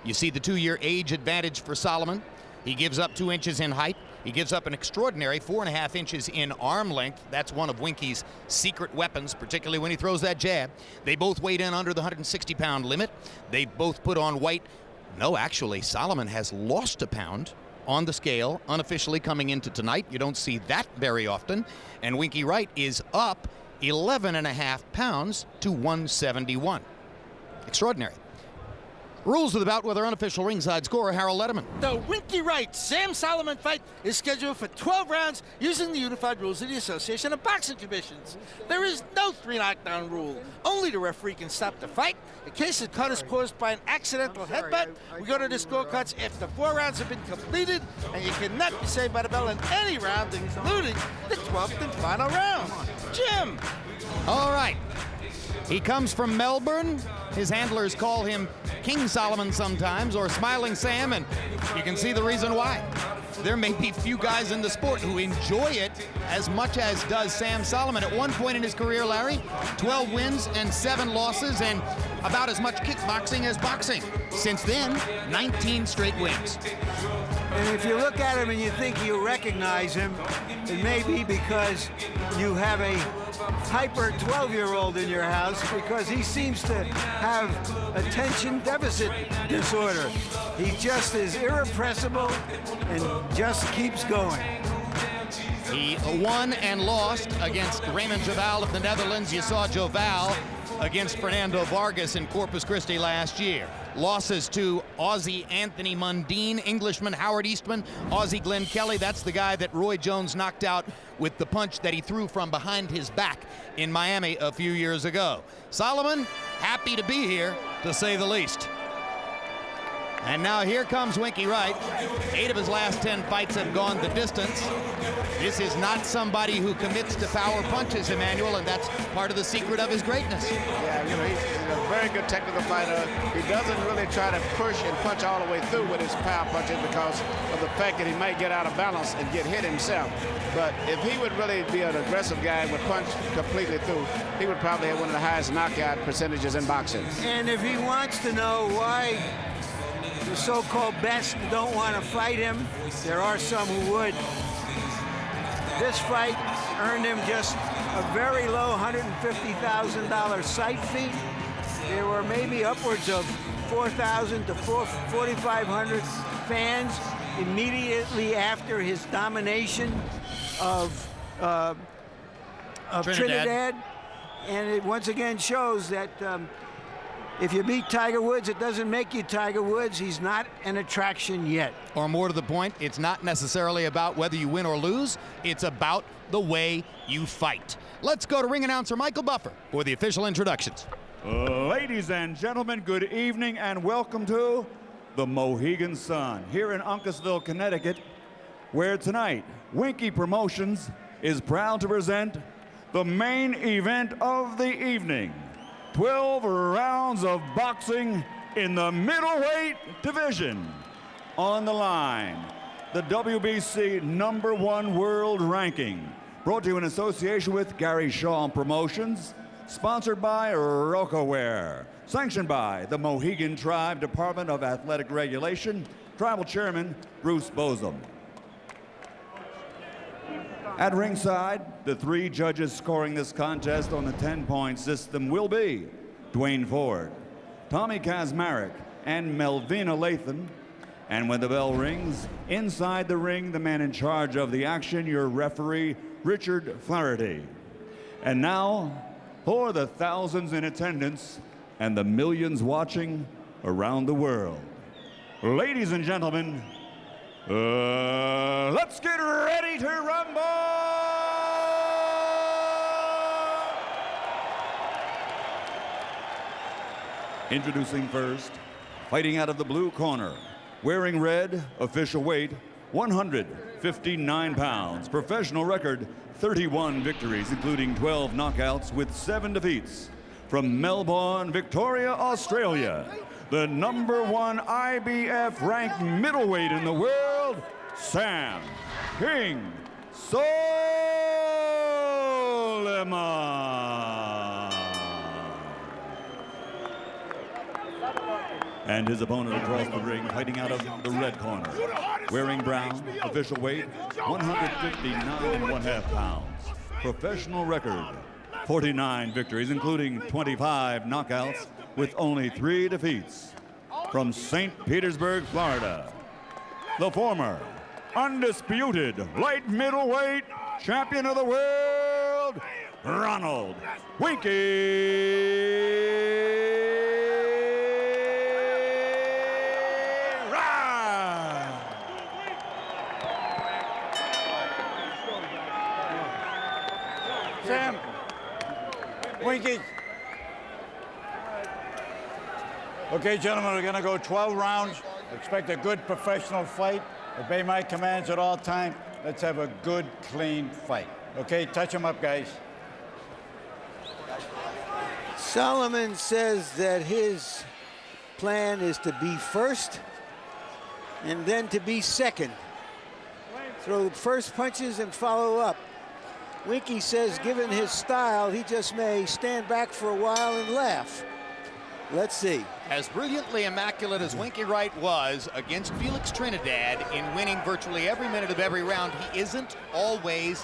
You see the 2-year age advantage for Soliman. He gives up 2 inches in height. He gives up an extraordinary 4.5 inches in arm length. That's one of Winky's secret weapons, particularly when he throws that jab. They both weighed in under the 160-pound limit. They both put on weight. No, actually, Soliman has lost a pound on the scale unofficially coming into tonight. You don't see that very often. And Winky Wright is up 11.5 pounds to 171. Extraordinary. Rules of the bout with our unofficial ringside scorer, Harold Letterman. The Winky Wright Sam Soliman fight is scheduled for 12 rounds using the unified rules of the Association of Boxing Commissions. There is no 3 knockdown rule. Only the referee can stop the fight. In case the cut is caused by an accidental headbutt, we go to the scorecards after 4 rounds have been completed, and you cannot be saved by the bell in any round, including the 12th and final round. Jim. All right. He comes from Melbourne. His handlers call him King Solomon sometimes, or Smiling Sam, and you can see the reason why. There may be few guys in the sport who enjoy it as much as does Sam Soliman. At one point in his career, Larry, 12 wins and 7 losses, and about as much kickboxing as boxing. Since then, 19 straight wins. And if you look at him and you think you recognize him, it may be because you have a hyper 12-year-old in your house, because he seems to have attention deficit disorder. He just is irrepressible and just keeps going. He won and lost against Raymond Joval of the Netherlands. You saw Joval against Fernando Vargas in Corpus Christi last year. Losses to Aussie Anthony Mundine, Englishman Howard Eastman, Aussie Glenn Kelly. That's the guy that Roy Jones knocked out with the punch that he threw from behind his back in Miami a few years ago. Soliman, happy to be here, to say the least. And now here comes Winky Wright. 8 of his last 10 fights have gone the distance. This is not somebody who commits to power punches, Emmanuel, and that's part of the secret of his greatness. Yeah, you know, he's a very good technical fighter. He doesn't really try to push and punch all the way through with his power punches because of the fact that he might get out of balance and get hit himself. But if he would really be an aggressive guy and would punch completely through, he would probably have one of the highest knockout percentages in boxing. And if he wants to know why the so-called best don't want to fight him, there are some who would. This fight earned him just a very low $150,000 site fee. There were maybe upwards of 4,000 to 4,500 fans immediately after his domination of Trinidad. And it once again shows that if you beat Tiger Woods, it doesn't make you Tiger Woods. He's not an attraction yet. Or more to the point, it's not necessarily about whether you win or lose. It's about the way you fight. Let's go to ring announcer Michael Buffer for the official introductions. Ladies and gentlemen, good evening and welcome to the Mohegan Sun here in Uncasville, Connecticut, where tonight Winky Promotions is proud to present the main event of the evening. 12 rounds of boxing in the middleweight division. On the line, the WBC #1 world ranking, brought to you in association with Gary Shaw Promotions, sponsored by Rockaware, sanctioned by the Mohegan Tribe Department of Athletic Regulation, Tribal Chairman Bruce Bosom. At ringside, the 3 judges scoring this contest on the 10-point system will be Dwayne Ford, Tommy Kazmarek, and Melvina Latham. And when the bell rings, inside the ring, the man in charge of the action, your referee, Richard Flaherty. And now, for the thousands in attendance and the millions watching around the world, ladies and gentlemen, let's get ready to rumble! Introducing first, fighting out of the blue corner, wearing red, official weight 159 pounds, professional record 31 victories, including 12 knockouts with 7 defeats. From Melbourne, Victoria, Australia, the #1 IBF ranked middleweight in the world, Sam King Soliman. And his opponent across the ring, fighting out of the red corner, wearing brown, official weight 159.5 pounds. Professional record 49 victories, including 25 knockouts, with only 3 defeats. From St. Petersburg, Florida, the former undisputed light middleweight champion of the world, Ronald Winky Wright. Sam, Winky. Okay, gentlemen, we're going to go 12 rounds. Expect a good professional fight. Obey my commands at all times. Let's have a good, clean fight. Okay, touch them up, guys. Soliman says that his plan is to be first and then to be second. Throw the first punches and follow up. Winky says, given his style, he just may stand back for a while and laugh. Let's see. As brilliantly immaculate as Winky Wright was against Felix Trinidad in winning virtually every minute of every round, he isn't always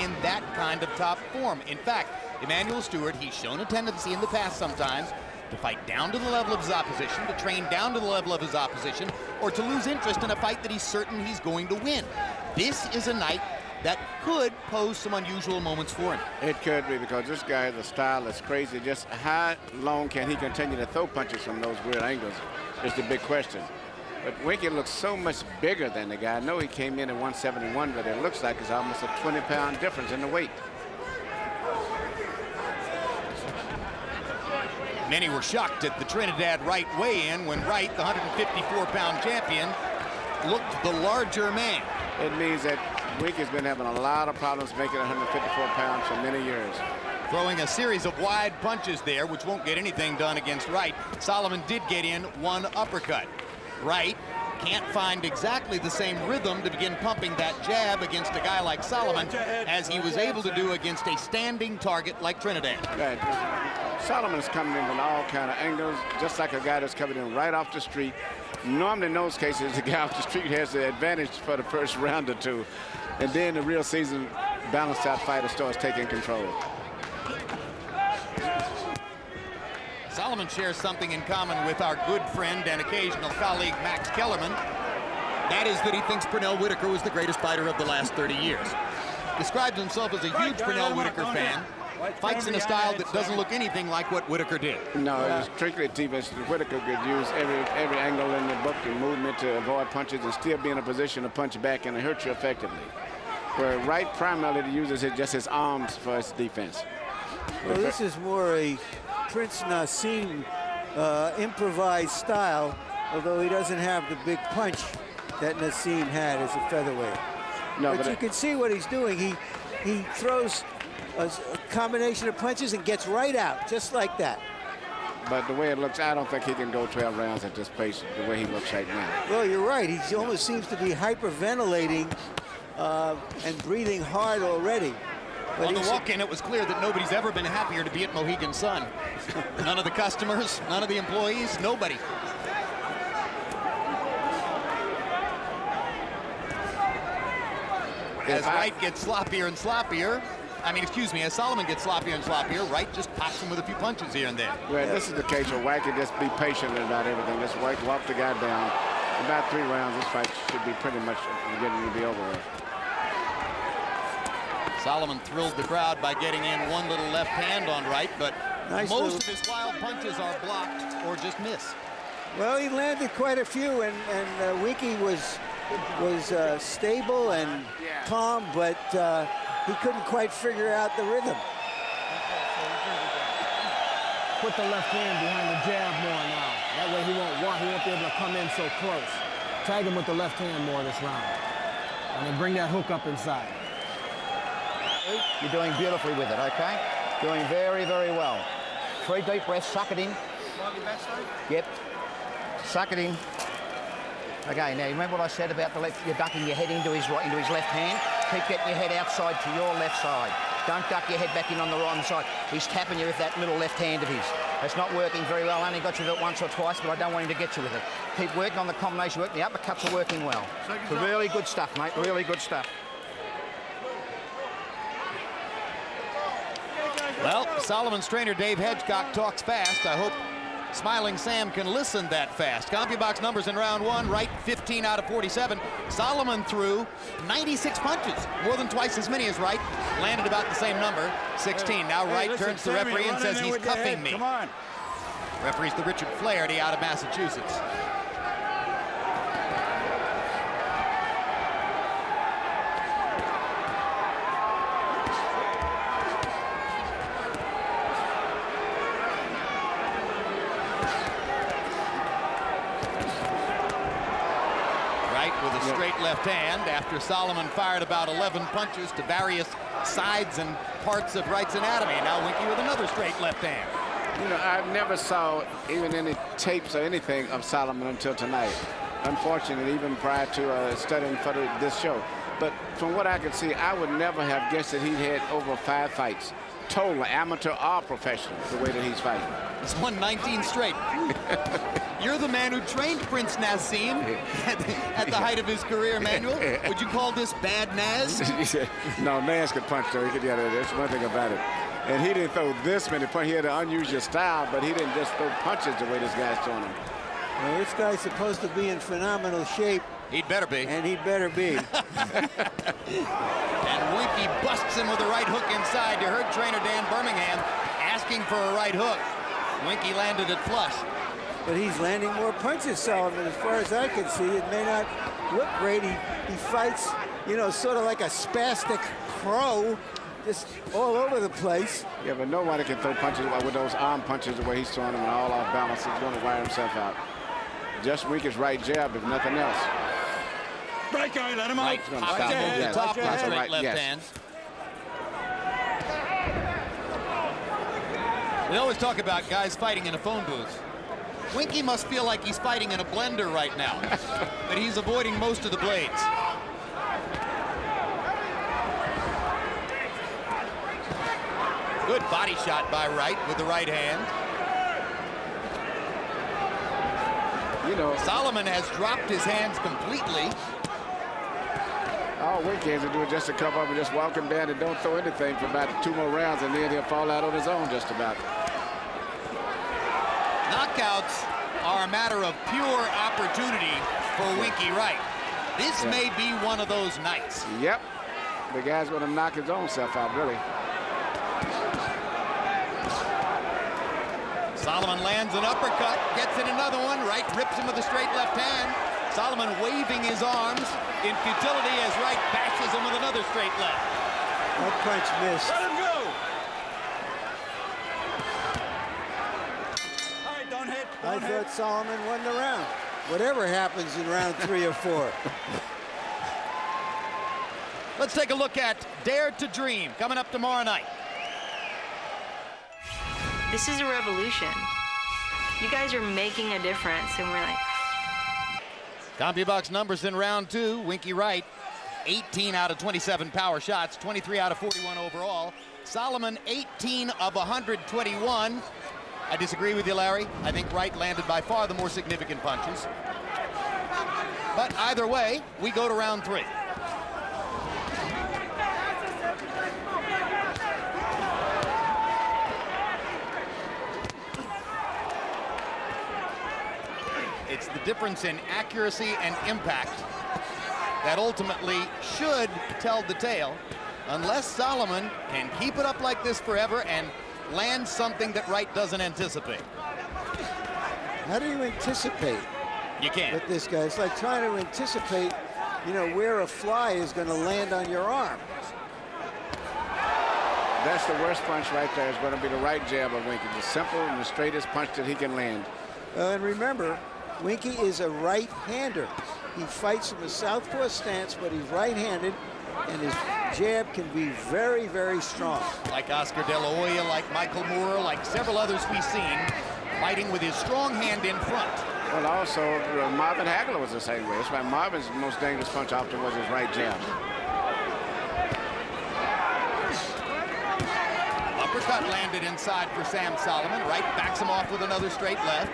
in that kind of top form. In fact, Emmanuel Stewart, he's shown a tendency in the past sometimes to fight down to the level of his opposition, to train down to the level of his opposition, or to lose interest in a fight that he's certain he's going to win. This is a night that could pose some unusual moments for him. It could be, because this guy, the style is crazy. Just how long can he continue to throw punches from those weird angles is the big question. But Winky looks so much bigger than the guy. I know he came in at 171, but it looks like it's almost a 20-pound difference in the weight. Many were shocked at the Trinidad Wright weigh-in when Wright, the 154-pound champion, looked the larger man. It means that Winky's been having a lot of problems making 154 pounds for many years. Throwing a series of wide punches there, which won't get anything done against Wright. Soliman did get in one uppercut. Wright can't find exactly the same rhythm to begin pumping that jab against a guy like Soliman as he was able to do against a standing target like Trinidad. Right. Solomon's coming in from all kind of angles, just like a guy that's coming in right off the street. Normally in those cases, the guy off the street has the advantage for the first round or two. And then the real seasoned, balanced out fighter starts taking control. Soliman shares something in common with our good friend and occasional colleague Max Kellerman. That is that he thinks Pernell Whitaker was the greatest fighter of the last 30 years. Describes himself as a huge Pernell Whitaker fan. Fights in a style that doesn't look anything like what Whitaker did. No, it was strictly defense. Whitaker could use every angle in the book and movement to avoid punches and still be in a position to punch back and hurt you effectively. Where Wright primarily uses just his arms for his defense. Well, this is more a Prince Nassim improvised style, although he doesn't have the big punch that Nassim had as a featherweight. No, but you can see what he's doing. He throws a combination of punches and gets right out, just like that. But the way it looks, I don't think he can go 12 rounds at this pace, the way he looks right now. Well, you're right. He almost seems to be hyperventilating and breathing hard already. But on the walk-in, it was clear that nobody's ever been happier to be at Mohegan Sun. None of the customers, none of the employees, nobody. As Wright gets sloppier and sloppier, as Soliman gets sloppier and sloppier, Wright just pops him with a few punches here and there. Well, this is the case where Wright can just be patient about everything. Just walk the guy down. About 3 rounds, this fight should be pretty much getting to be over with. Soliman thrilled the crowd by getting in one little left hand on Wright, but most of his wild punches are blocked or just miss. Well, he landed quite a few, and Winky was stable and calm, but he couldn't quite figure out the rhythm. Put the left hand behind the jab more now. That way he won't be able to come in so close. Tag him with the left hand more this round. And then bring that hook up inside. You're doing beautifully with it, okay? Doing very, very well. 3 deep breaths, suck it in. Yep. Suck it in. Okay, now you remember what I said about the left? You're ducking your head into his left hand. Keep getting your head outside to your left side. Don't duck your head back in on the right side. He's tapping you with that little left hand of his. It's not working very well. I only got you with it once or twice, but I don't want him to get you with it. Keep working on the combination work. The uppercuts are working well. So really good stuff, mate. Really good stuff. Well, Soliman's trainer Dave Hedgecock talks fast. I hope Smiling Sam can listen that fast. CompuBox numbers in round one. Wright 15 out of 47. Soliman threw 96 punches, more than twice as many as Wright. Landed about the same number, 16. Now Wright turns to the referee and says he's cuffing me. Come on. Referee's the Richard Flaherty out of Massachusetts. With a straight left hand after Soliman fired about 11 punches to various sides and parts of Wright's anatomy. Now Winky with another straight left hand. You know, I never saw even any tapes or anything of Soliman until tonight. Unfortunately, even prior to studying for this show. But from what I could see, I would never have guessed that he'd had over 5 fights. Total, amateur or professional, the way that he's fighting. He's won 19 straight. You're the man who trained Prince Nassim at the height of his career, Manuel. Would you call this bad Naz? No, Naz could punch, though. He could, yeah, that's one thing about it. And he didn't throw this many punches. He had an unusual style, but he didn't just throw punches the way this guy's throwing them. Well, this guy's supposed to be in phenomenal shape. He'd better be. And he'd better be. And Winky busts him with a right hook inside. You heard trainer Dan Birmingham asking for a right hook. Winky landed it flush. But he's landing more punches, Soliman. As far as I can see, it may not look great. He fights, you know, sort of like a spastic crow, just all over the place. Yeah, but nobody can throw punches with those arm punches the way he's throwing them and all off balance. He's going to wire himself out. Just Winky's right jab, if nothing else. Right guy, let him out. Right, top over the top with a straight left hand. We always talk about guys fighting in a phone booth. Winky must feel like he's fighting in a blender right now, but he's avoiding most of the blades. Good body shot by Wright with the right hand. You know, Soliman has dropped his hands completely. all Winky has to do is just to cover up and just walk him down and don't throw anything for about 2 more rounds, and then he'll fall out on his own just about. Knockouts are a matter of pure opportunity for Winky Wright. This may be one of those nights. Yep. The guy's going to knock his own self out, really. Soliman lands an uppercut, gets in another one. Wright rips him with a straight left hand. Soliman waving his arms in futility as Wright bashes him with another straight left. That punch missed. Let him go. All right, don't hit. I thought Soliman won the round. Whatever happens in round 3 or 4. Let's take a look at Dare to Dream coming up tomorrow night. This is a revolution. You guys are making a difference, and we're like... CompuBox numbers in round 2. Winky Wright, 18 out of 27 power shots, 23 out of 41 overall. Soliman, 18 of 121. I disagree with you, Larry. I think Wright landed by far the more significant punches. But either way, we go to round 3. It's the difference in accuracy and impact that ultimately should tell the tale, unless Soliman can keep it up like this forever and land something that Wright doesn't anticipate. How do you anticipate? You can't. With this guy, it's like trying to anticipate, you know, where a fly is going to land on your arm. That's the worst punch right there. Is going to be the right jab of Winky. The simple and the straightest punch that he can land. And remember, Winky is a right-hander. He fights from a southpaw stance, but he's right-handed, and his jab can be very, very strong. Like Oscar De La Hoya, like Michael Moore, like several others we've seen, fighting with his strong hand in front. Well, also, Marvin Hagler was the same way. That's why Marvin's most dangerous punch often was his right jab. uppercut landed inside for Sam Soliman. Wright backs him off with another straight left.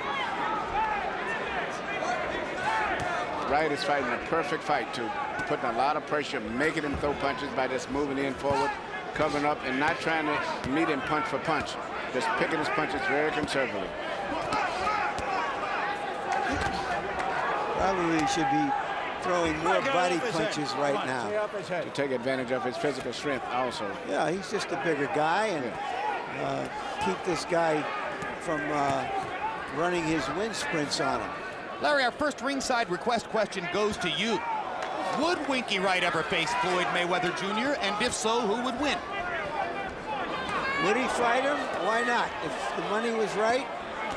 Wright is fighting a perfect fight, too. Putting a lot of pressure, making him throw punches by just moving in forward, covering up, and not trying to meet him punch for punch. Just picking his punches very conservatively. Probably should be throwing more body punches right now. To take advantage of his physical strength also. Yeah, he's just a bigger guy, and keep this guy from running his wind sprints on him. Larry, our first ringside request question goes to you. Would Winky Wright ever face Floyd Mayweather Jr.? And if so, who would win? Would he fight him? Why not? If the money was right,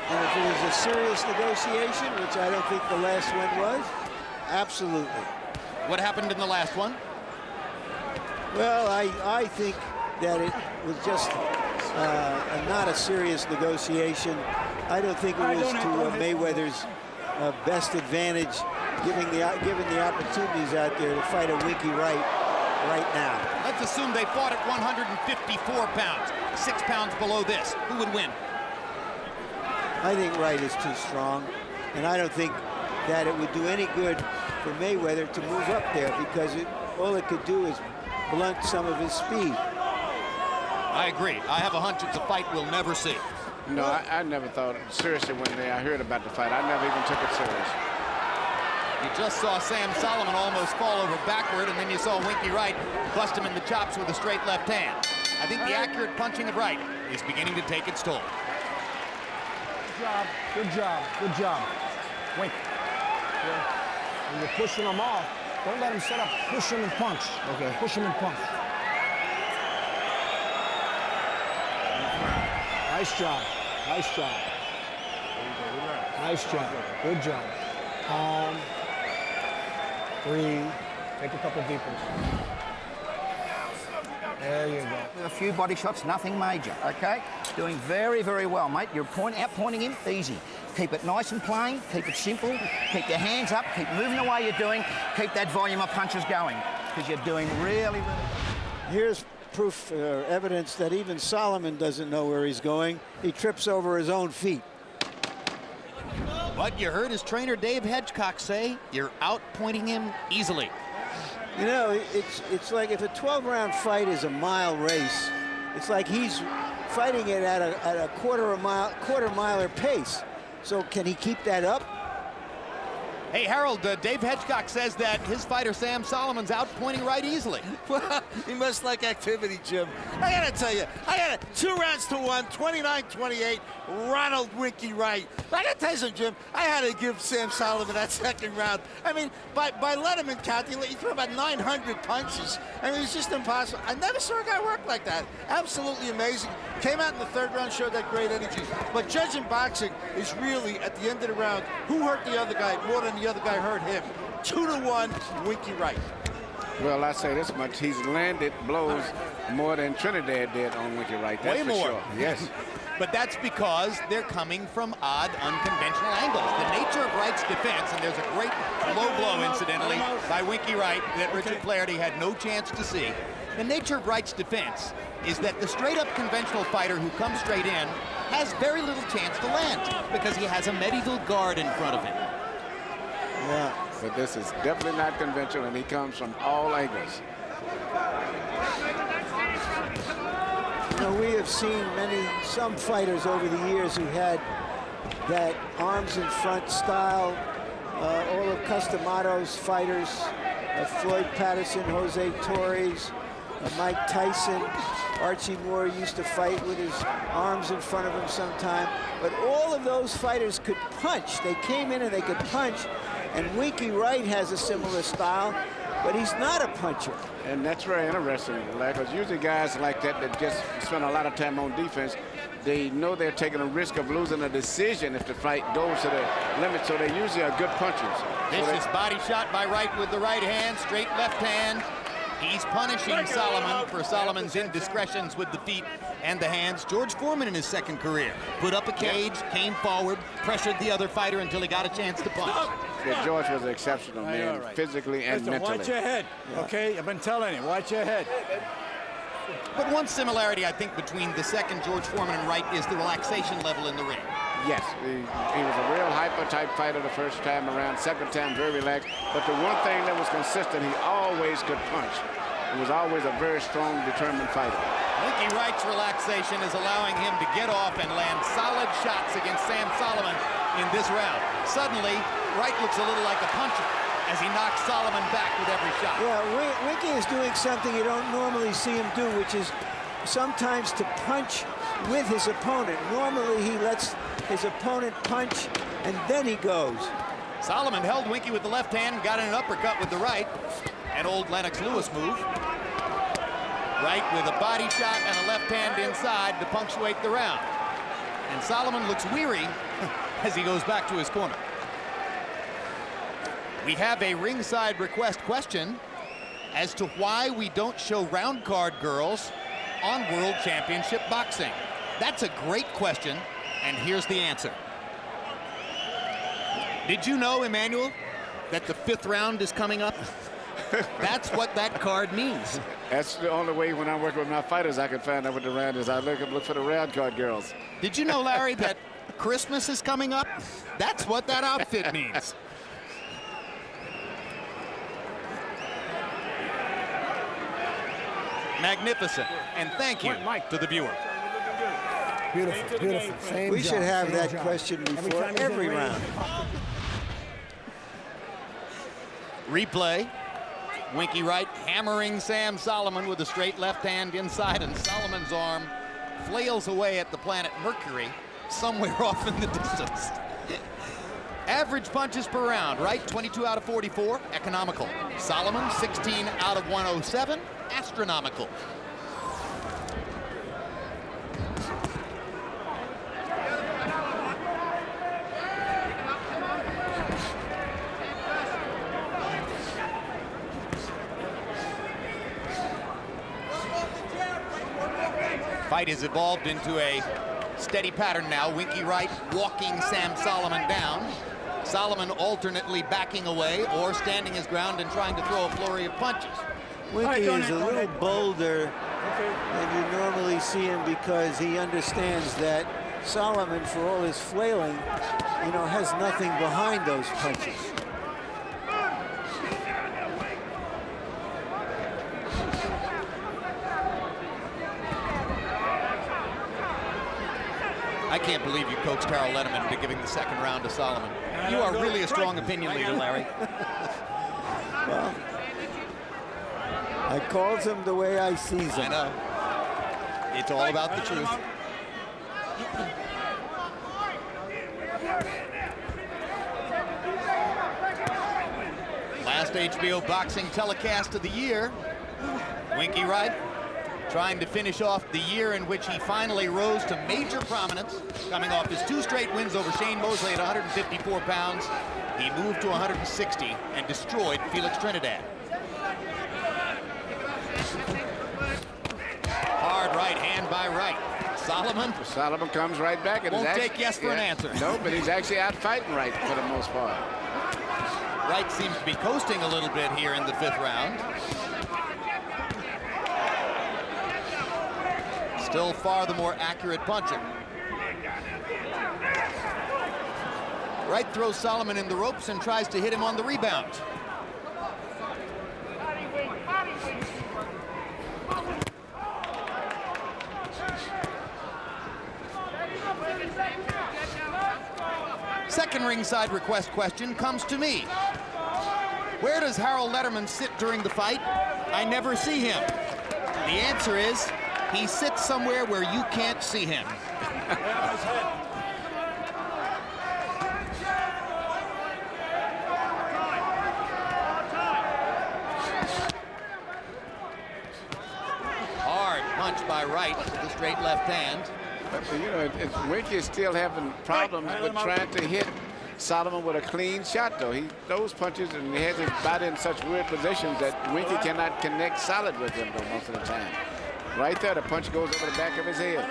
and if it was a serious negotiation, which I don't think the last one was, absolutely. What happened in the last one? Well, I think that it was just not a serious negotiation. I don't think it was to Mayweather's best advantage, given the opportunities out there to fight a Winky Wright right now. Let's assume they fought at 154 pounds, 6 pounds below this. Who would win? I think Wright is too strong, and I don't think that it would do any good for Mayweather to move up there, because all it could do is blunt some of his speed. I agree. I have a hunch it's a fight we'll never see. No, I never thought seriously when I heard about the fight. I never even took it serious. You just saw Sam Soliman almost fall over backward, and then you saw Winky Wright bust him in the chops with a straight left hand. I think the accurate punching of Wright is beginning to take its toll. Good job, good job. Wink. Yeah. When you're pushing him off, don't let him set up. Push him and punch. Okay. Push him and punch. Nice job. Nice job. Nice job. Good job. Calm. Breathe. Take a couple deep ones. There you go. A few body shots, nothing major, okay? Doing very, very well, mate. You're outpointing him, easy. Keep it nice and plain, keep it simple, keep your hands up, keep moving the way you're doing, keep that volume of punches going, because you're doing really, really well. Here's proof, evidence that even Soliman doesn't know where he's going. He trips over his own feet. But you heard his trainer Dave Hedgecock say you're outpointing him easily. You know, it's like if a 12-round fight is a mile race, it's like he's fighting it at a quarter miler pace. So can he keep that up? Hey, Harold, Dave Hedgecock says that his fighter Sam Soliman's outpointing Wright easily. Well, he must like activity, Jim. I gotta tell you, I got 2 rounds to 1, 29-28, Ronald Winky Wright. But I gotta tell you something, Jim, I had to give Sam Soliman that second round. I mean, by Letterman calculate, he threw about 900 punches. I mean, it's just impossible. I never saw a guy work like that. Absolutely amazing. Came out in the 3rd round, showed that great energy. But judging boxing is really, at the end of the round, who hurt the other guy more than the other guy hurt him. 2-1, Winky Wright. Well, I say this much. He's landed blows more than Trinidad did on Winky Wright. That's Way for more. sure. Yes. But that's because they're coming from odd, unconventional angles. The nature of Wright's defense, and there's a great low blow, incidentally, by Winky Wright that Richard Flaherty had no chance to see. The nature of Wright's defense is that the straight-up conventional fighter who comes straight in has very little chance to land because he has a medieval guard in front of him. Yeah. But this is definitely not conventional, and he comes from all angles. You know, we have seen some fighters over the years who had that arms in front style. All of Customato's fighters, Floyd Patterson, Jose Torres, Mike Tyson, Archie Moore used to fight with his arms in front of him sometime. But all of those fighters could punch. They came in and they could punch. And Winky Wright has a similar style, but he's not a puncher. And that's very interesting, because usually guys like that just spend a lot of time on defense, they know they're taking a risk of losing a decision if the fight goes to the limit, so they usually are good punchers. Vicious body shot by Wright with the right hand, straight left hand. He's punishing Soliman for Solomon's indiscretions with the feet and the hands. George Foreman in his second career put up a cage, came forward, pressured the other fighter until he got a chance to punch. Yeah, George was an exceptional man, physically and mentally. Watch your head, okay? I've been telling you, watch your head. But one similarity, I think, between the second George Foreman and Wright is the relaxation level in the ring. Yes, he was a real hyper-type fighter the first time around. Second time, very relaxed. But the one thing that was consistent, he always could punch. He was always a very strong, determined fighter. Winky Wright's relaxation is allowing him to get off and land solid shots against Sam Soliman in this round. Suddenly, Wright looks a little like a puncher as he knocks Soliman back with every shot. Yeah, Winky is doing something you don't normally see him do, which is sometimes to punch with his opponent. Normally, he lets his opponent punch, and then he goes. Soliman held Winky with the left hand and got in an uppercut with the right. An old Lennox Lewis move. Wright with a body shot and a left hand inside to punctuate the round. And Soliman looks weary as he goes back to his corner. We have a ringside request question as to why we don't show round card girls on World Championship Boxing. That's a great question, and here's the answer. Did you know, Emmanuel, that the 5th round is coming up? That's what that card means. That's the only way when I'm working with my fighters I can find out what the round is. I look for the round card girls. Did you know, Larry, that Christmas is coming up? That's what that outfit means. Magnificent, and thank you to the viewer. Beautiful, beautiful. Same We job, should have same that job. question before time he's in every ring, round. Replay. Winky Wright hammering Sam Soliman with a straight left hand inside, and Solomon's arm flails away at the planet Mercury somewhere off in the distance. Average punches per round. Wright 22 out of 44, economical. Soliman 16 out of 107, astronomical. Fight has evolved into a steady pattern now. Winky Wright walking Sam Soliman down. Soliman alternately backing away or standing his ground and trying to throw a flurry of punches. Winky is a little bolder than you normally see him because he understands that Soliman, for all his flailing, you know, has nothing behind those punches. I can't believe you coaxed Harold Letterman into giving the second round to Soliman. You are really a strong opinion leader, Larry. Well, I calls him the way I sees him. I know. It's all about the truth. Last HBO boxing telecast of the year. Winky Wright trying to finish off the year in which he finally rose to major prominence, coming off his 2 straight wins over Shane Mosley at 154 pounds. He moved to 160 and destroyed Felix Trinidad. Hard right hand by Wright. Soliman comes right back. And won't take yes for an answer. No, but he's actually out fighting Wright for the most part. Wright seems to be coasting a little bit here in the 5th round. Still far the more accurate puncher. Wright throws Soliman in the ropes and tries to hit him on the rebound. Second ringside request question comes to me. Where does Harold Letterman sit during the fight? I never see him. The answer is he sits somewhere where you can't see him. Hard punch by Wright with the straight left hand. You know, Winky is still having problems with trying to hit Soliman with a clean shot, though. He throws punches and he has his body in such weird positions that Winky cannot connect solid with him, though, most of the time. Right there, the punch goes over the back of his head.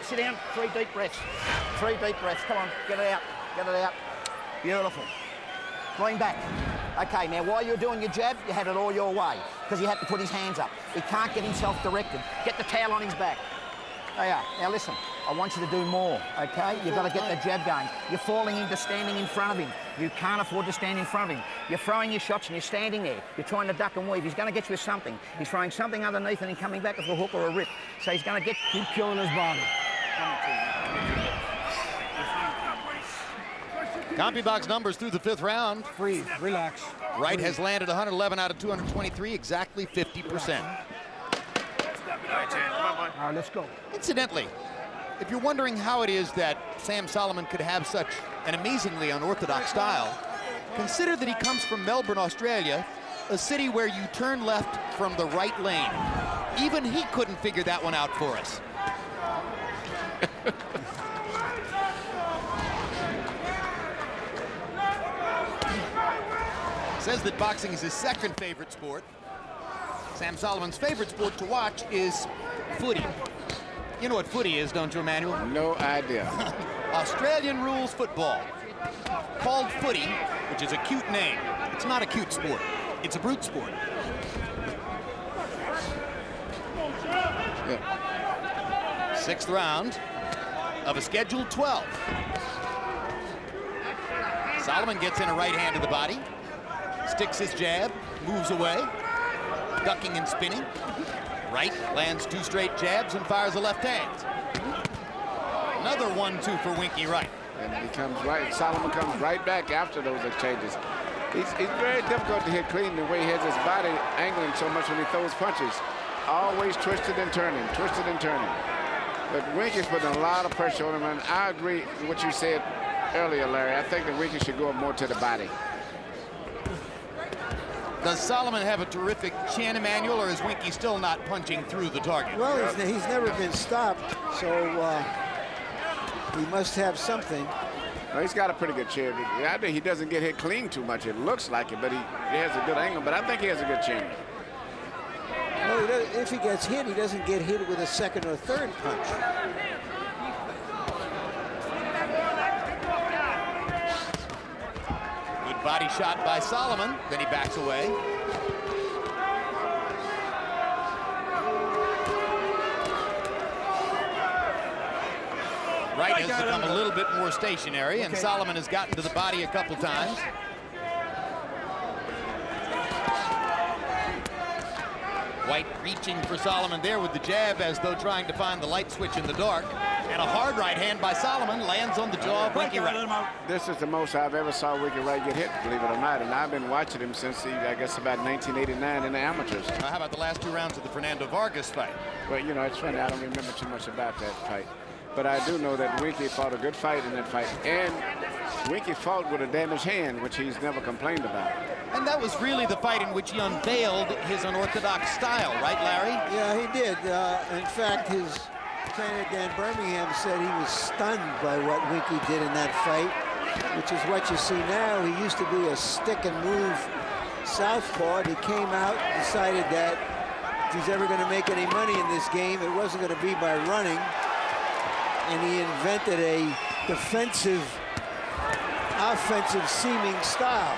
Sit down, 3 deep breaths. 3 deep breaths, come on, get it out, get it out. Beautiful. Going back. Okay, now while you're doing your jab, you had it all your way because he had to put his hands up. He can't get himself directed. Get the towel on his back. There you are. Now listen, I want you to do more, okay? You've got to get the jab going. You're falling into standing in front of him. You can't afford to stand in front of him. You're throwing your shots and you're standing there. You're trying to duck and weave. He's going to get you with something. He's throwing something underneath and he's coming back with a hook or a rip. So he's going to get... Keep killing his body. CompuBox numbers through the 5th round. Breathe, relax. Wright has landed 111 out of 223, exactly 50%. All right, let's go. Incidentally, if you're wondering how it is that Sam Soliman could have such an amazingly unorthodox style, consider that he comes from Melbourne, Australia, a city where you turn left from the right lane. Even he couldn't figure that one out for us. Says that boxing is his second favorite sport. Sam Soliman's favorite sport to watch is footy. You know what footy is, don't you, Emmanuel? No idea. Australian rules football. Called footy, which is a cute name. It's not a cute sport. It's a brute sport. Yeah. 6th round of a scheduled 12. Soliman gets in a right hand to the body, sticks his jab, moves away, ducking and spinning. Wright lands 2 straight jabs and fires a left hand. Another 1-2 for Winky Wright. And he comes right, Soliman comes right back after those exchanges. It's very difficult to hit clean the way he has his body angling so much when he throws punches. Always twisted and turning, twisted and turning. But Winky's putting a lot of pressure on him, and I agree with what you said earlier, Larry. I think that Winky should go more to the body. Does Soliman have a terrific chin, Emmanuel, or is Winky still not punching through the target? Well, he's never been stopped, so he must have something. Well, he's got a pretty good chin. I think he doesn't get hit clean too much. It looks like it, but he has a good angle. But I think he has a good chin. Well, if he gets hit, he doesn't get hit with a 2nd or 3rd punch. Good body shot by Soliman, then he backs away. Wright has become a little bit more stationary, and Soliman has gotten to the body a couple times. White reaching for Soliman there with the jab as though trying to find the light switch in the dark. And a hard right hand by Soliman lands on the jaw of Winky Wright. This is the most I've ever saw Winky Wright get hit, believe it or not. And I've been watching him since, I guess, about 1989 in the amateurs. How about the last 2 rounds of the Fernando Vargas fight? Well, you know, it's funny. I don't remember too much about that fight. But I do know that Winky fought a good fight in that fight. And Winky fought with a damaged hand, which he's never complained about. And that was really the fight in which he unveiled his unorthodox style, right, Larry? Yeah, he did. In fact, his trainer, Dan Birmingham, said he was stunned by what Winky did in that fight, which is what you see now. He used to be a stick and move southpaw. He came out, decided that if he's ever going to make any money in this game, it wasn't going to be by running. And he invented a defensive, offensive seeming style.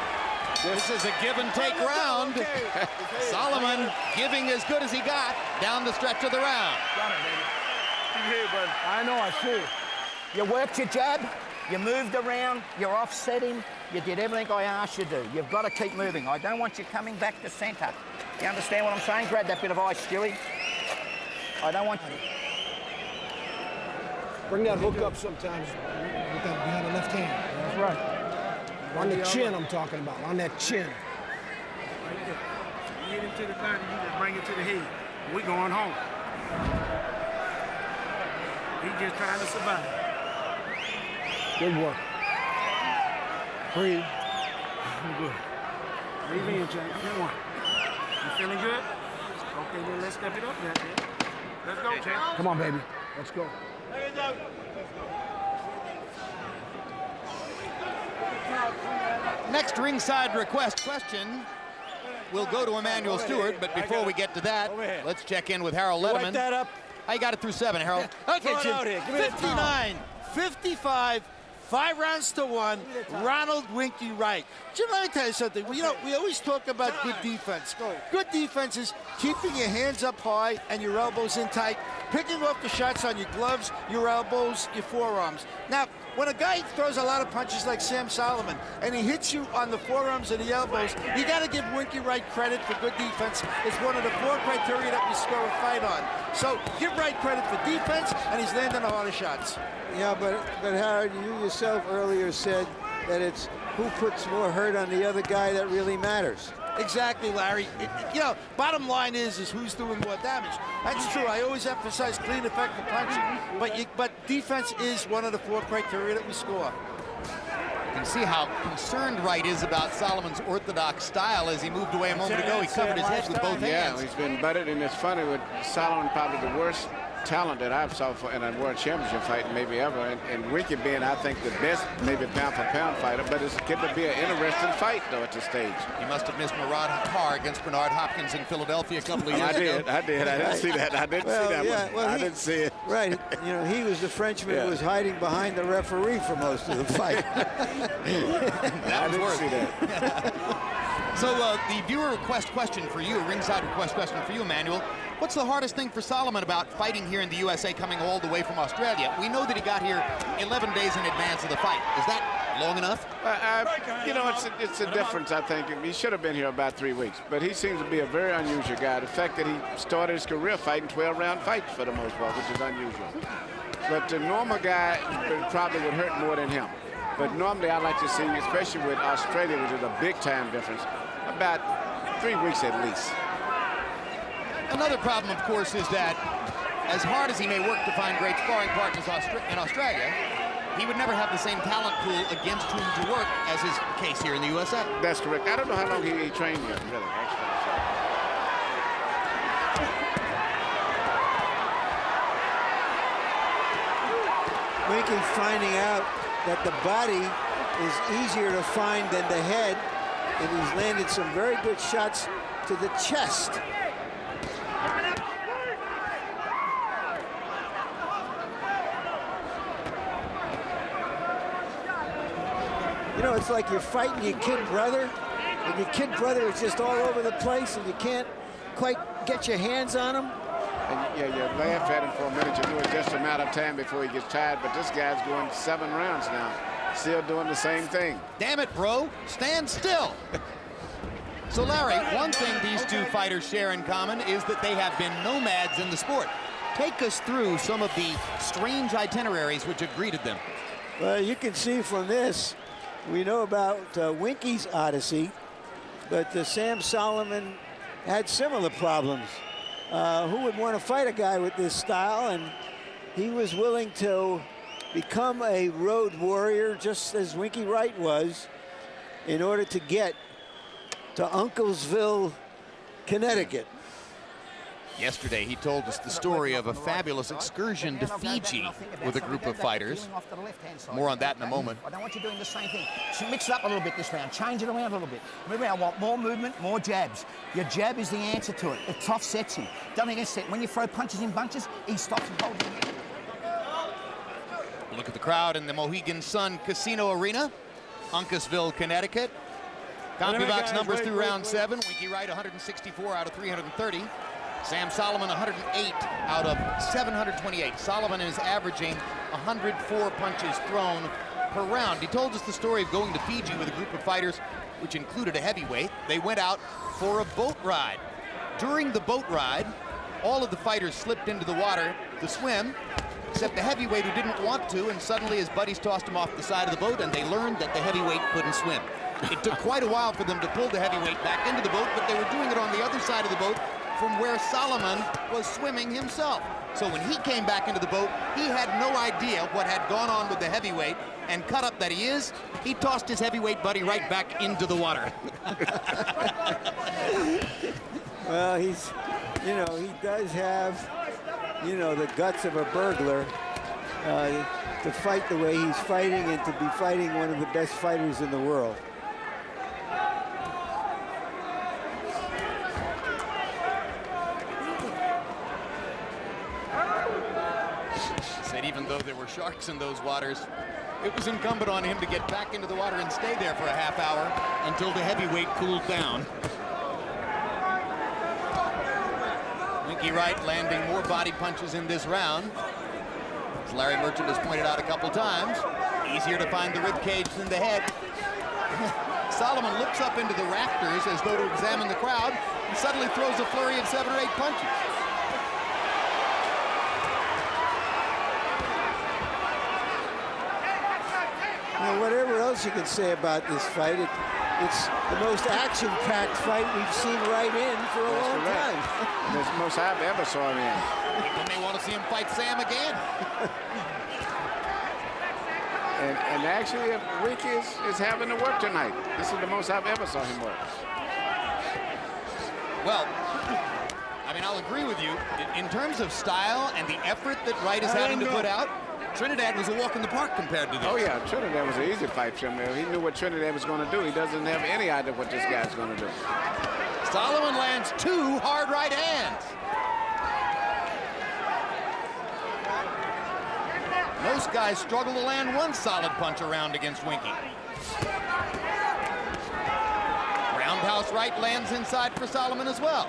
This is a give-and-take round. Soliman giving as good as he got down the stretch of the round. Got it, baby. I know, I see. You worked your jab, you moved around, you're offsetting, you did everything I asked you to do. You've got to keep moving. I don't want you coming back to center. You understand what I'm saying? Grab that bit of ice, Stewie. I don't want you. Bring that hook up sometimes with that behind the left hand. That's right. On the chin, I'm talking about. On that chin. Right there. You get him to the body, you just bring it to the head. We're going home. He's just trying to survive. Good work. Breathe. I'm good. Breathe in, Jay. Come on. You feeling good? Okay, then let's step it up there. Let's go, Jay. Come on, baby. Let's go. Next ringside request question will go to Emmanuel Stewart, but before we get to that, let's check in with Harold Letterman. Wipe that up. I got it through 7, Harold. Okay, Jim. 59, 55, 5 rounds to 1, Ronald Winky Wright. Jim, let me tell you something. You know, we always talk about good defense. Good defense is keeping your hands up high and your elbows in tight, picking off the shots on your gloves, your elbows, your forearms. Now, when a guy throws a lot of punches like Sam Soliman and he hits you on the forearms and the elbows, you got to give Winky Wright credit for good defense. It's one of the 4 criteria that we score a fight on. So give Wright credit for defense, and he's landing the harder shots. Yeah, but Howard, you yourself earlier said that it's who puts more hurt on the other guy that really matters. Exactly, Larry. You know, bottom line is who's doing more damage. That's true. I always emphasize clean, effective punching, but defense is one of the 4 criteria that we score. You can see how concerned Wright is about Soliman's orthodox style. As he moved away a moment ago, he covered his head with both hands. Yeah, he's been butted, and it's funny with Soliman, probably the worst talent that I've saw in a world championship fight maybe ever, and Winky being, I think, the best maybe pound-for-pound fighter, but it's going to be an interesting fight, though, at this stage. He must have missed Murad Hakar against Bernard Hopkins in Philadelphia a couple of years ago. I didn't see that. I didn't see that one. Well, I didn't see it. Right. You know, he was the Frenchman who was hiding behind the referee for most of the fight. That was worth it. So the viewer request question for you, ringside request question for you, Emmanuel. What's the hardest thing for Soliman about fighting here in the USA, coming all the way from Australia? We know that he got here 11 days in advance of the fight. Is that long enough? You know, it's a difference, I think. He should have been here about 3 weeks, but he seems to be a very unusual guy. The fact that he started his career fighting 12-round fights for the most part, which is unusual. But the normal guy probably would hurt more than him. But normally I like to see, especially with Australia, which is a big-time difference, about 3 weeks at least. Another problem, of course, is that as hard as he may work to find great sparring partners in Australia, he would never have the same talent pool against whom to work as is the case here in the USA. That's correct. I don't know how long he trained here, really, actually. Winky finding out that the body is easier to find than the head, and he's landed some very good shots to the chest. You know, it's like you're fighting your kid brother, and your kid brother is just all over the place, and you can't quite get your hands on him. And yeah, you laugh at him for a minute. You do it just a matter of time before he gets tired, but this guy's going 7 rounds now, still doing the same thing. Damn it, bro, stand still. So, Larry, one thing these two fighters share in common is that they have been nomads in the sport. Take us through some of the strange itineraries which have greeted them. Well, you can see from this, we know about Winky's odyssey, but Sam Soliman had similar problems. Who would want to fight a guy with this style? And he was willing to become a road warrior, just as Winky Wright was, in order to get to Unclesville, Connecticut. Yesterday, he told us the story of a fabulous excursion to Fiji with a group of fighters. More on that in a moment. I don't want you doing the same thing. So mix it up a little bit this round. Change it around a little bit. Remember, I want more movement, more jabs. Your jab is the answer to it. It tough sets him. Don't get set. When you throw punches in bunches, he stops and holds it. Look at the crowd in the Mohegan Sun Casino Arena, Uncasville, Connecticut. CompuBox numbers through round 7. Winky Wright, 164 out of 330. Sam Soliman, 108 out of 728. Soliman is averaging 104 punches thrown per round. He told us the story of going to Fiji with a group of fighters, which included a heavyweight. They went out for a boat ride. During the boat ride, all of the fighters slipped into the water to swim, except the heavyweight who didn't want to, and suddenly his buddies tossed him off the side of the boat, and they learned that the heavyweight couldn't swim. It took quite a while for them to pull the heavyweight back into the boat, but they were doing it on the other side of the boat from where Soliman was swimming himself. So when he came back into the boat, he had no idea what had gone on with the heavyweight, and cut up that he is, he tossed his heavyweight buddy right back into the water. Well, he's, you know, he does have, you know, the guts of a burglar to fight the way he's fighting and to be fighting one of the best fighters in the world. Said even though though there were sharks in those waters, it was incumbent on him to get back into the water and stay there for a half hour until the heavyweight cooled down. Winky Wright landing more body punches in this round. As Larry Merchant has pointed out a couple times, easier to find the rib cage than the head. Soliman looks up into the rafters as though to examine the crowd and suddenly throws a flurry of 7 or 8 punches. Now, whatever else you can say about this fight, it's the most action-packed fight we've seen Wright in for a long time. That's the most I've ever saw him in. People may want to see him fight Sam again. And actually, Winky is having to work tonight. This is the most I've ever saw him work. Well, I mean, I'll agree with you. In terms of style and the effort that Wright is having to put out, Trinidad was a walk in the park compared to this. Oh, yeah, Trinidad was an easy fight for him. He knew what Trinidad was going to do. He doesn't have any idea what this guy's going to do. Soliman lands 2 hard right hands. Most guys struggle to land 1 solid punch around against Winky. Roundhouse right lands inside for Soliman as well.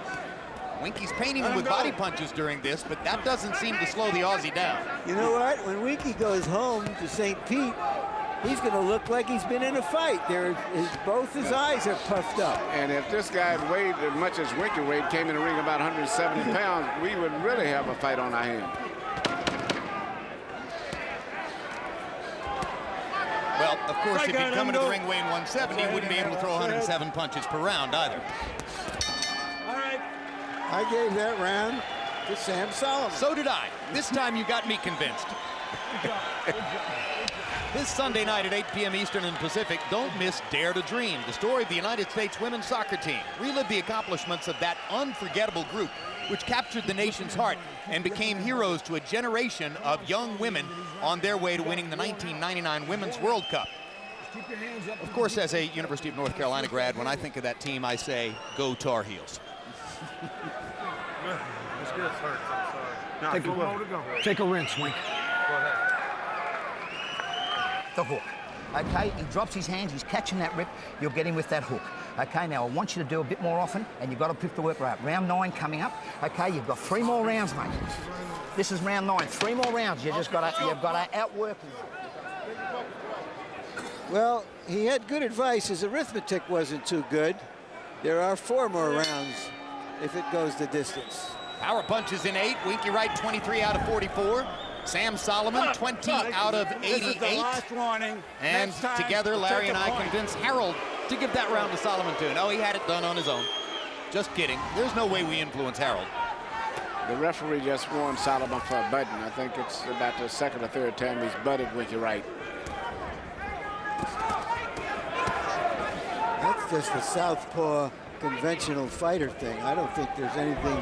Winky's painting him with body punches during this, but that doesn't seem to slow the Aussie down. You know what? When Winky goes home to St. Pete, he's going to look like he's been in a fight. Both his eyes are puffed up. And if this guy weighed as much as Winky weighed, came in the ring about 170 pounds, we would really have a fight on our hands. Well, of course, if he'd come into the ring weighing 170, he wouldn't be able to throw 107 punches per round either. All right. I gave that round to Sam Soliman. So did I. This time you got me convinced. This Sunday night at 8 p.m. Eastern and Pacific, don't miss Dare to Dream, the story of the United States women's soccer team. Relive the accomplishments of that unforgettable group, which captured the nation's heart and became heroes to a generation of young women on their way to winning the 1999 Women's World Cup. Of course, as a University of North Carolina grad, when I think of that team, I say, go Tar Heels. It's good, sir. I'm sorry. Take a rinse, Wink. Go ahead. The hook. Okay, he drops his hands, he's catching that rip, you'll get him with that hook. Okay, now I want you to do a bit more often, and you've got to pick the work right. Round 9 coming up. Okay, you've got 3 more rounds, mate. This is round 9, 3 more rounds. You've got to outwork him. Well, he had good advice. His arithmetic wasn't too good. There are 4 more rounds if it goes the distance. Power punches in 8. Winky Wright 23 out of 44. Sam Soliman 20 out of 88. This is the last warning. And together, Larry and I convinced Harold to give that round to Soliman too. No, he had it done on his own. Just kidding. There's no way we influence Harold. The referee just warned Soliman for a button. I think it's about the 2nd or 3rd time he's butted Winky Wright. That's just a southpaw conventional fighter thing. I don't think there's anything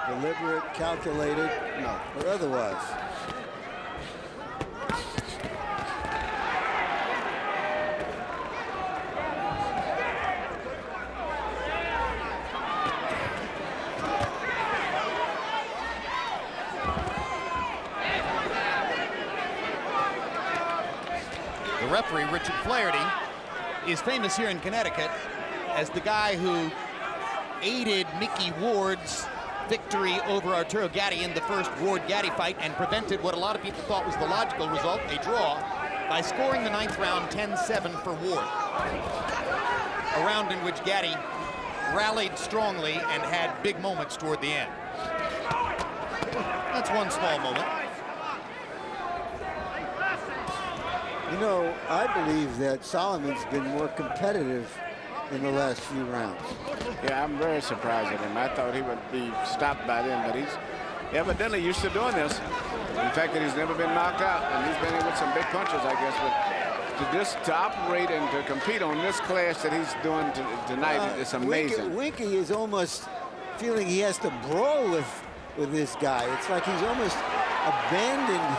deliberate, calculated, or otherwise. The referee, Richard Flaherty, is famous here in Connecticut as the guy who aided Mickey Ward's victory over Arturo Gatti in the first Ward-Gatti fight and prevented what a lot of people thought was the logical result, a draw, by scoring the 9th round 10-7 for Ward. A round in which Gatti rallied strongly and had big moments toward the end. That's one small moment. You know, I believe that Soliman's been more competitive in the last few rounds. Yeah, I'm very surprised at him. I thought he would be stopped by then, but he's evidently used to doing this. The fact that he's never been knocked out, and he's been in with some big punches, I guess. But to operate and to compete on this class that he's doing tonight, it's amazing. Winky is almost feeling he has to brawl with this guy. It's like he's almost abandoned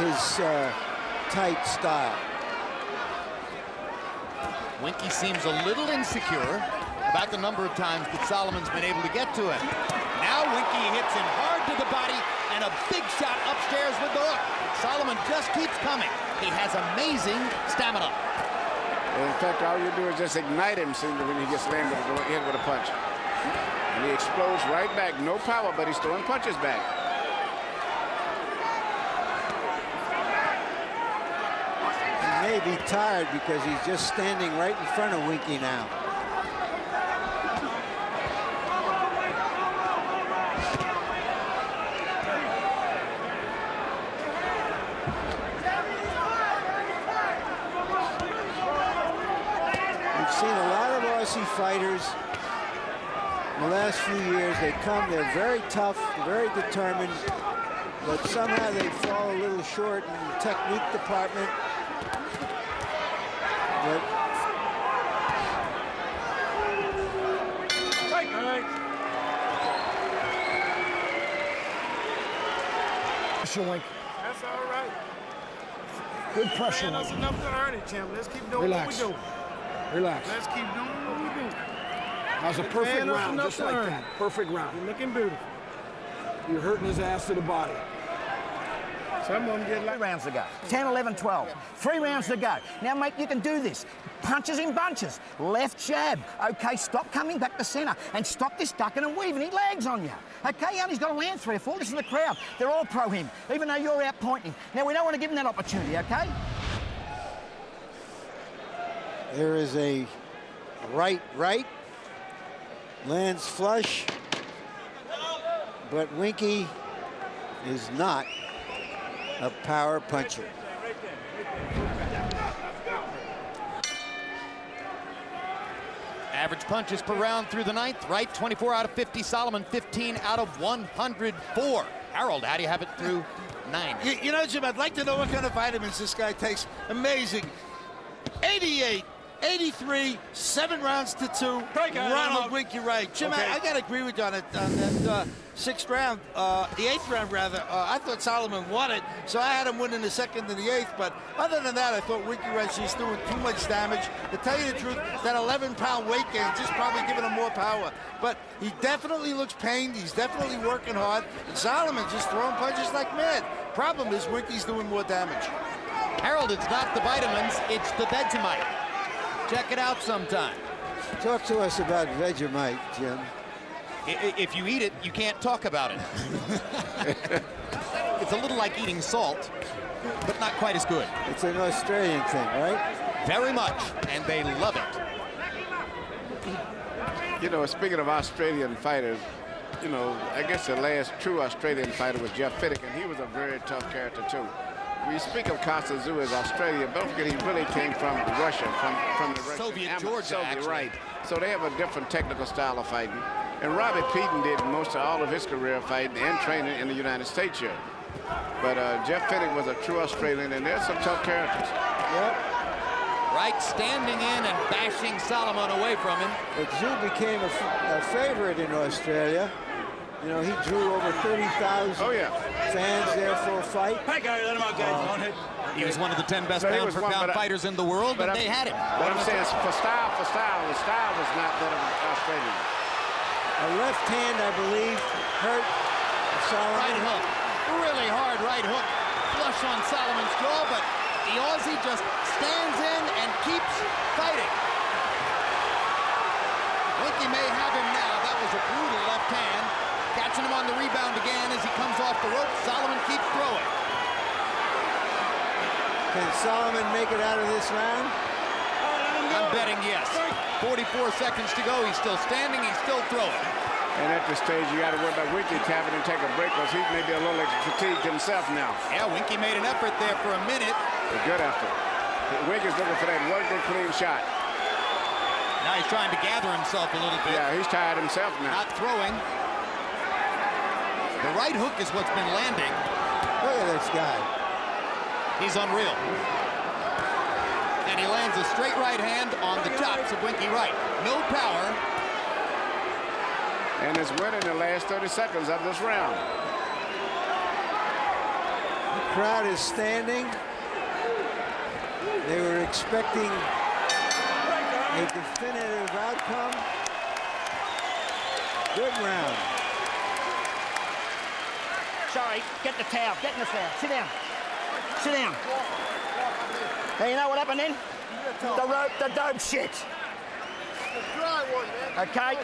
his tight style. Winky seems a little insecure about the number of times that Soliman's been able to get to him. Now Winky hits him hard to the body, and a big shot upstairs with the hook. Soliman just keeps coming. He has amazing stamina. In fact, all you do is just ignite him when he gets landed in with a punch. And he explodes right back. No power, but he's throwing punches back. He may be tired because he's just standing right in front of Winky now. We've seen a lot of Aussie fighters in the last few years. They come, they're very tough, very determined, but somehow they fall a little short in the technique department. But Pressure, Wink. That's all right. Good pressure, Man, that's Wink. enough to earn it, champ. Let's keep doing Relax. what we're doing. Relax. Let's keep doing what we're doing. That was a perfect Man, that's round, enough just to like earn that. it. Perfect round. You're looking beautiful. You're hurting his ass to the body. Some of them get like 3 rounds to go. 10, 11, 12. 3 rounds to go. Now, mate, you can do this. Punches in bunches. Left jab. Okay, stop coming back to centre and stop this ducking and weaving. He lags on you. Okay, he only's got to land 3 or 4. Listen to the crowd. They're all pro him, even though you're out pointing. Now, we don't want to give him that opportunity, okay? there is a right, lands flush, but Winky is not a power puncher. Average punches per round through the ninth. Wright 24 out of 50. Soliman 15 out of 104. Harold, how do you have it through 9? You know, Jim, I'd like to know what kind of vitamins this guy takes. Amazing. 88, 83, 7 rounds to 2. Ronald Winky Wright. Jim, I got to agree with you on that 6th round, the 8th round rather. I thought Soliman won it, so I had him winning the 2nd and the 8th. But other than that, I thought Winky Wright's just doing too much damage. To tell you the truth, that 11-pound weight gain just probably giving him more power. But he definitely looks pained. He's definitely working hard. And Soliman just throwing punches like mad. Problem is, Winky's doing more damage. Harold, it's not the vitamins, it's the Vegemite. Check it out sometime. Talk to us about Vegemite, Jim. If you eat it, you can't talk about it. It's a little like eating salt, but not quite as good. It's an Australian thing, right? Very much, and they love it. You know, speaking of Australian fighters, you know, I guess the last true Australian fighter was Jeff Fittick, and he was a very tough character, too. We speak of Costa Zoo as Australia, don't forget he really came from Russia, from the Soviet Georgia, actually. Right. So they have a different technical style of fighting. And Robbie Peden did most of all of his career fighting and training in the United States here. But Jeff Fittick was a true Australian, and there's some tough characters. Yep. Wright standing in and bashing Soliman away from him. But Zoo became a favorite in Australia. You know, he drew over 30,000 fans there for a fight. He was one of the 10 best pound-for-pound fighters in the world, but they had him. But I'm saying for style, the style was not that of Australian. A left hand, I believe, hurt Soliman. Right hook. Really hard right hook. Flush on Solomon's jaw, but the Aussie just stands in and keeps fighting. Winky may have him now. That was a brutal left hand. Catching him on the rebound again as he comes off the rope. Soliman keeps throwing. Can Soliman make it out of this round? I'm betting yes. 44 seconds to go. He's still standing. He's still throwing. And at this stage, you got to worry about Winky tapping and take a break because he may be a little fatigued himself now. Yeah, Winky made an effort there for a minute. A good effort. Winky's looking for that one good clean shot. Now he's trying to gather himself a little bit. Yeah, he's tired himself now. Not throwing. The right hook is what's been landing. Look at this guy. He's unreal. And he lands a straight right hand on the chops of Winky Wright. No power. And is winning the last 30 seconds of this round. The crowd is standing. They were expecting a definitive outcome. Good round. Sorry, get the towel. Get in the towel. Sit down. Sit down. Hey, you know what happened then? The rope, the dope shit. The dry one, man. Okay?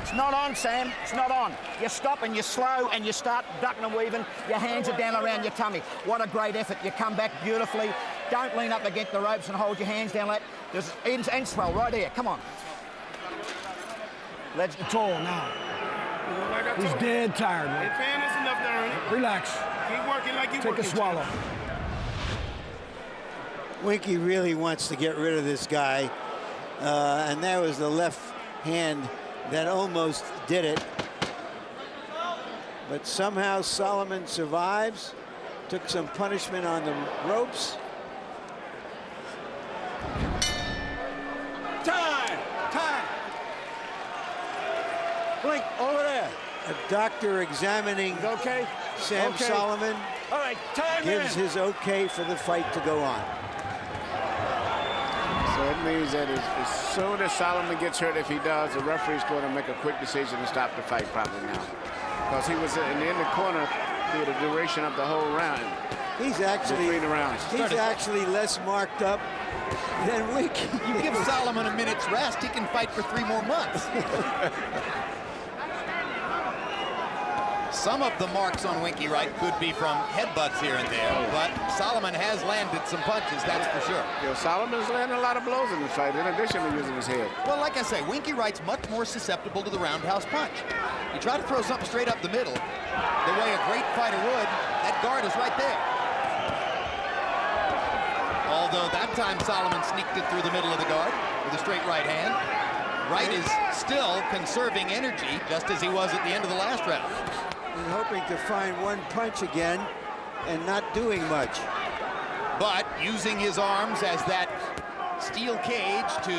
It's not on, Sam. It's not on. You stop and you slow and you start ducking and weaving. Your hands are down around your tummy. What a great effort. You come back beautifully. Don't lean up against the ropes and hold your hands down like there's end swell right here. Come on. Let's Tall now. He's dead tired, man. Hey, man, that's enough to earn it. Relax. Keep working like you Take working. a swallow. Winky really wants to get rid of this guy, and that was the left hand that almost did it. But somehow Soliman survives, took some punishment on the ropes. Time! Time! Blink, over there. A doctor examining Okay? Sam Okay. Soliman All right, time gives in. his okay for the fight to go on. So it means that as soon as Soliman gets hurt, if he does, the referee's going to make a quick decision to stop the fight probably now. Because he was in the corner through the duration of the whole round. He's actually Between the rounds. he's actually less marked up than Winky. You give Soliman a minute's rest, he can fight for 3 more months. Some of the marks on Winky Wright could be from headbutts here and there, but Soliman has landed some punches, that's for sure. You know, Solomon's landing a lot of blows in this fight, in addition to using his head. Well, like I say, Winky Wright's much more susceptible to the roundhouse punch. You try to throw something straight up the middle, the way a great fighter would, that guard is right there. Although that time Soliman sneaked it through the middle of the guard with a straight right hand. Wright is still conserving energy, just as he was at the end of the last round. And hoping to find one punch again and not doing much. But using his arms as that steel cage to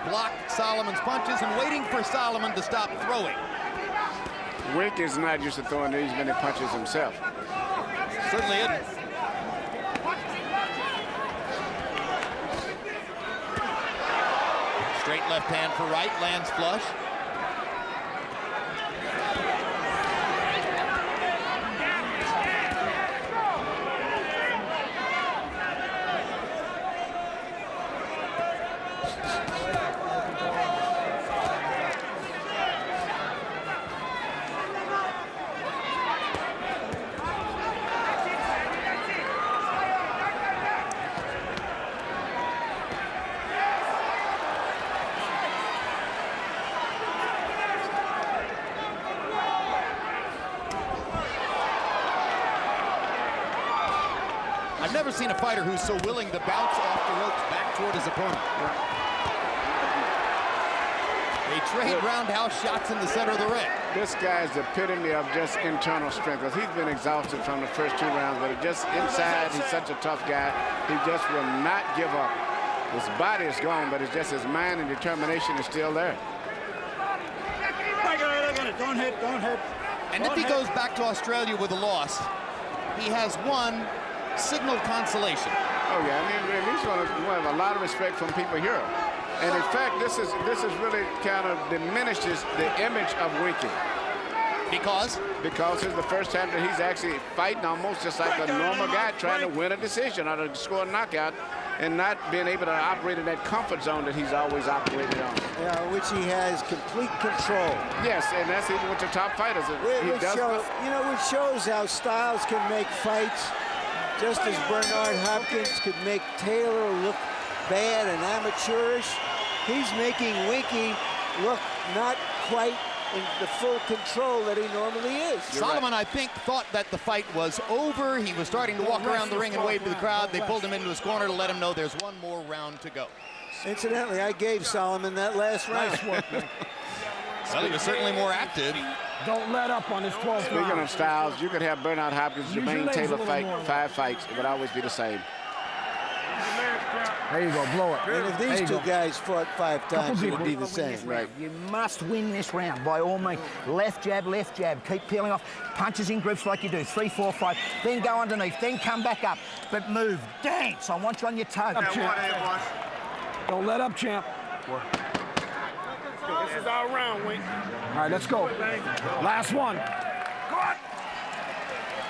block Solomon's punches and waiting for Soliman to stop throwing. Wink is not used to throwing these many punches himself. Certainly isn't. Straight left hand for Wright, lands flush. I've never seen a fighter who's so willing to bounce off the ropes back toward his opponent. They trade roundhouse shots in the center of the ring. This guy's the epitome of just internal strength, because he's been exhausted from the first 2 rounds, but just inside, he's such a tough guy. He just will not give up. His body is gone, but it's just his mind and determination is still there. Don't hit, don't hit. And if he goes back to Australia with a loss, he has one signaled consolation. Oh yeah, I mean, he's going to have a lot of respect from people here. And in fact, this is really kind of diminishes the image of Winky. Because? Because it's the first time that he's actually fighting almost just like a normal guy trying to win a decision or to score a knockout and not being able to operate in that comfort zone that he's always operated on. Yeah, which he has complete control. Yes, and that's even with the top fighters. Which shows how styles can make fights, just as Bernard Hopkins could make Taylor look bad and amateurish. He's making Winky look not quite in the full control that he normally is. Soliman, I think, thought that the fight was over. He was starting to walk around the ring and wave to the crowd. They pulled him into his corner to let him know there's one more round to go. Incidentally, I gave Soliman that last round. Well, he was certainly more active. Don't let up on this 12th Speaking round. of styles, you could have Bernard Hopkins, Use your Jermaine legs a Taylor little fight more. 5 fights. It would always be the same. There you go, blow it. And if There these you 2 go. guys fought 5 times, it would be the Win same. this round. You must win this round by all means. Left jab, keep peeling off. Punches in groups like you do, 3, 4, 5. Then go underneath, then come back up. But move, dance. I want you on your toes. Up, champ. Don't let up, champ. This is our round, Wink. All right, let's go. Last one.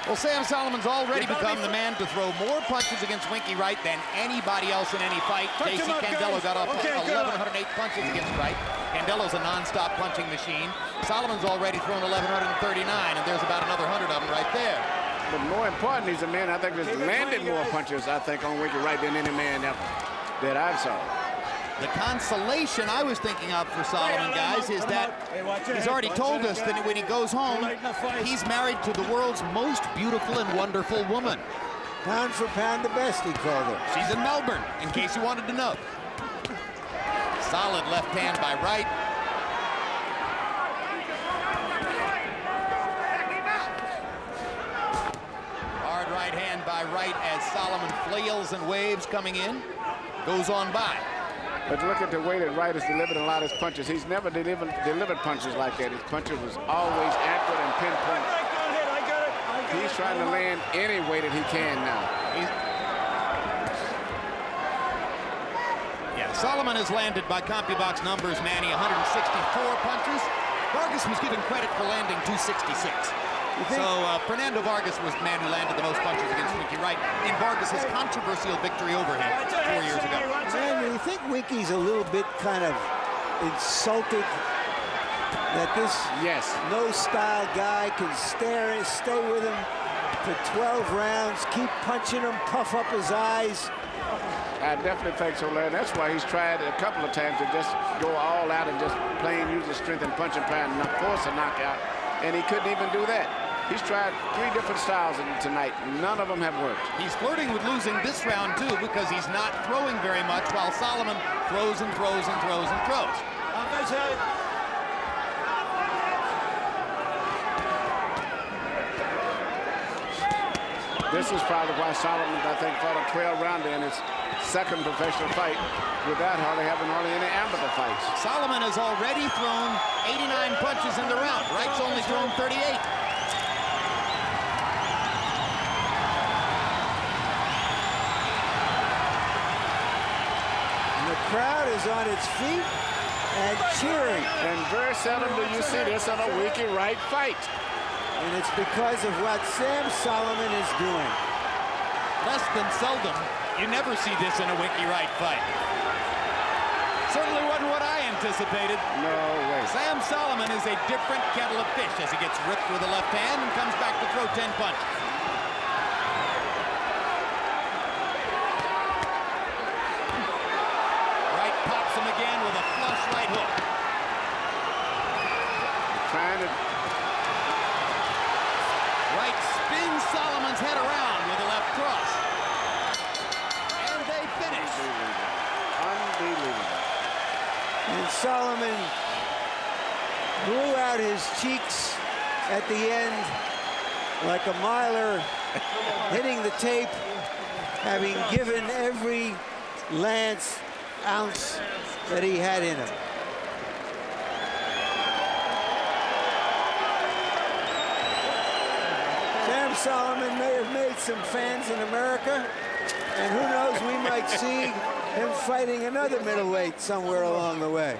Well, Sam Soliman's already become the man to throw more punches against Winky Wright than anybody else in any fight. J.C. Candello got up 1,108 punches against Wright. Candelo's a non-stop punching machine. Soliman's already thrown 1,139, and there's about another 100 of them right there. But more important, he's a man, I think, that's landed more punches, I think, on Winky Wright than any man ever that I've saw. The consolation I was thinking of for Soliman, guys, is that he's already told us that when he goes home, he's married to the world's most beautiful and wonderful woman. Pound for pound, the best, he called her. She's in Melbourne, in case you wanted to know. Solid left hand by Wright. Hard right hand by Wright as Soliman flails and waves coming in. Goes on by. But look at the way that Wright has delivered a lot of his punches. He's never delivered punches like that. His punches was always accurate and pinpoint. He's trying to land any way that he can now. Yeah, Soliman has landed by CompuBox numbers, Manny, 164 punches. Vargas was given credit for landing 266. So Fernando Vargas was the man who landed the most punches against Winky Wright in Vargas' controversial victory over him 4 years ago. Man, do you think Winky's a little bit kind of insulted that this no-style guy can stay with him for 12 rounds, keep punching him, puff up his eyes? I definitely think so, Larry. That's why he's tried a couple of times to just go all out and just plain use his strength and punch and pound and force a knockout, and he couldn't even do that. He's tried 3 different styles tonight. None of them have worked. He's flirting with losing this round, too, because he's not throwing very much while Soliman throws and throws and throws and throws. This is probably why Soliman, I think, fought a 12-rounder in his second professional fight without hardly having any amateur fights. Soliman has already thrown 89 punches in the round. Wright's only thrown 38. The crowd is on its feet and cheering. And very seldom do you see this on a Winky Wright fight. And it's because of what Sam Soliman is doing. Less than seldom. You never see this in a Winky Wright fight. Certainly wasn't what I anticipated. No way. Sam Soliman is a different kettle of fish as he gets ripped with the left hand and comes back to throw 10 punches. Pops him again with a flush right hook. Trying to... Wright spins Soliman's head around with a left cross. And they finish. Unbelievable. And Soliman blew out his cheeks at the end like a miler hitting the tape, having given every ounce that he had in him. Sam Soliman may have made some fans in America, and who knows, we might see him fighting another middleweight somewhere along the way.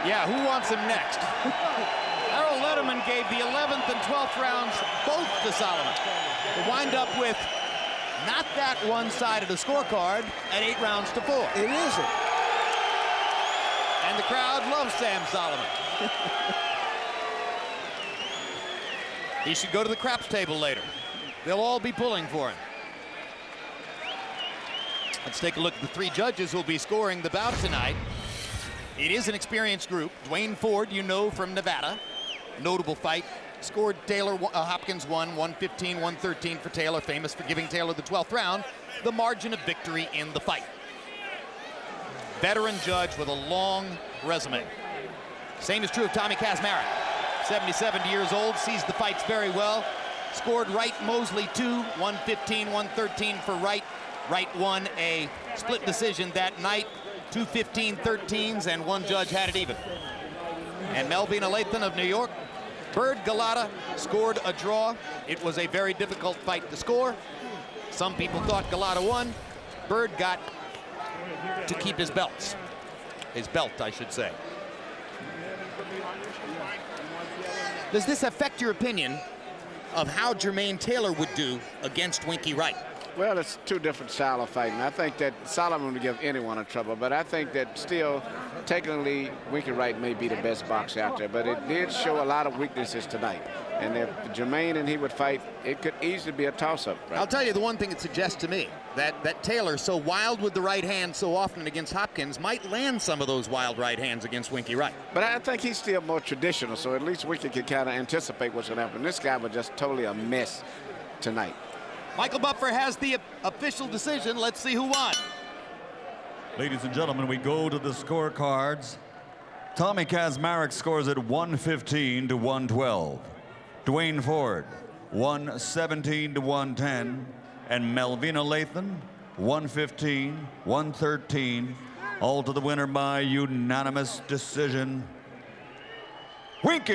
Yeah, who wants him next? Harold Letterman gave the 11th and 12th rounds both to Soliman to wind up with not that one-sided a scorecard at 8 rounds to 4. It isn't. And the crowd loves Sam Soliman. He should go to the craps table later. They'll all be pulling for him. Let's take a look at the 3 judges who'll be scoring the bout tonight. It is an experienced group. Dwayne Ford, you know, from Nevada. Notable fight. Scored Taylor Hopkins 115, 113 for Taylor, famous for giving Taylor the 12th round, the margin of victory in the fight. Veteran judge with a long resume. Same is true of Tommy Kazmarek. 77 years old, sees the fights very well. Scored Wright Mosley 2, 115, 113 for Wright. Wright won a split decision that night, 2 15-13s, and one judge had it even. And Melvina Lathan of New York, Bird Galata scored a draw. It was a very difficult fight to score. Some people thought Galata won. Bird got to keep his belts. His belt, I should say. Does this affect your opinion of how Jermaine Taylor would do against Winky Wright? Well, it's two different styles of fighting. I think that Soliman would give anyone a trouble, but I think that still, technically, Winky Wright may be the best boxer out there, but it did show a lot of weaknesses tonight. And if Jermaine and he would fight, it could easily be a toss-up. Right? I'll tell you the one thing it suggests to me, that Taylor, so wild with the right hand so often against Hopkins, might land some of those wild right hands against Winky Wright. But I think he's still more traditional, so at least Winky can kind of anticipate what's going to happen. This guy was just totally a mess tonight. Michael Buffer has the official decision. Let's see who won. Ladies and gentlemen, we go to the scorecards. Tommy Kazmarek scores at 115 to 112. Dwayne Ford, 117 to 110. And Melvina Lathan, 115, 113. All to the winner by unanimous decision. Winky